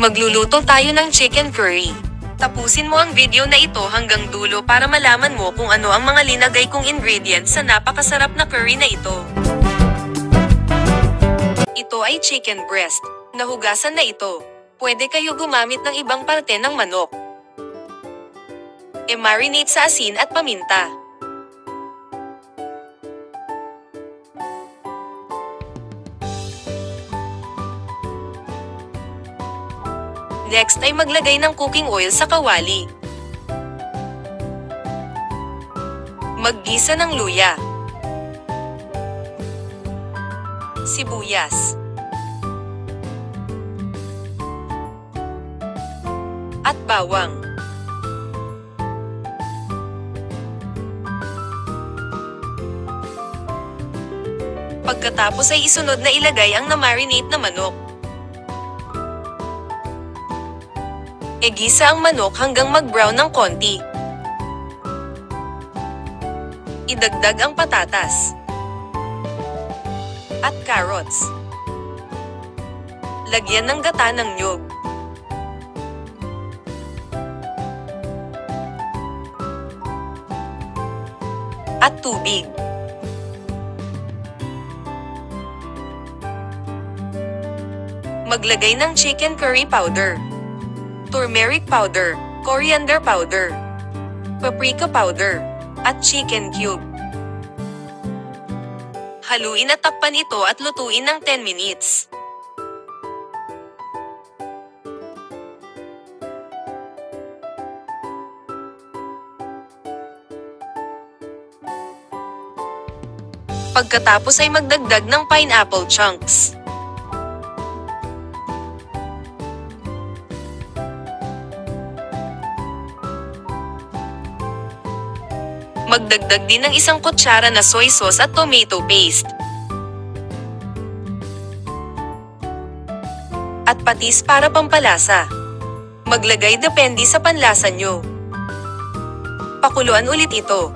Magluluto tayo ng chicken curry. Tapusin mo ang video na ito hanggang dulo para malaman mo kung ano ang mga linagay kong ingredients sa napakasarap na curry na ito. Ito ay chicken breast. Nahugasan na ito. Pwede kayo gumamit ng ibang parte ng manok. I-marinate sa asin at paminta. Next ay maglagay ng cooking oil sa kawali. Maggisa ng luya, sibuyas, at bawang. Pagkatapos ay isunod na ilagay ang na-marinate na manok. Igisa ang manok hanggang mag-brown ng konti. Idagdag ang patatas at carrots. Lagyan ng gata ng niyog. At tubig. Maglagay ng chicken curry powder, turmeric powder, coriander powder, paprika powder, at chicken cube. Haluin at takpan ito at lutuin ng 10 minutes. Pagkatapos ay magdagdag ng pineapple chunks. Magdagdag din ng 1 kutsara na soy sauce at tomato paste. At patis para pampalasa. Maglagay depende sa panlasa nyo. Pakuluan ulit ito.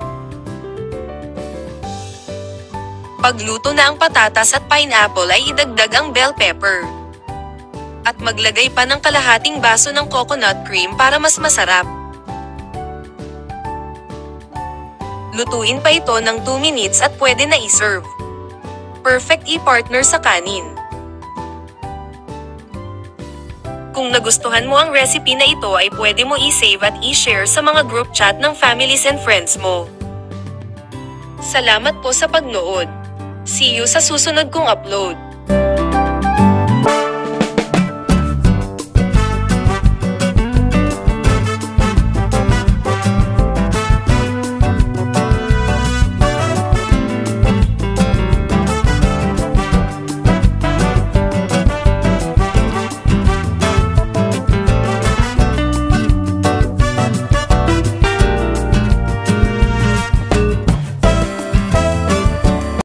Pagluto na ang patatas at pineapple ay idagdag ang bell pepper. At maglagay pa ng kalahating baso ng coconut cream para mas masarap. Lutuin pa ito ng 2 minutes at pwede na i-serve. Perfect i-partner sa kanin. Kung nagustuhan mo ang recipe na ito ay pwede mo i-save at i-share sa mga group chat ng families and friends mo. Salamat po sa pagnood. See you sa susunod kong upload.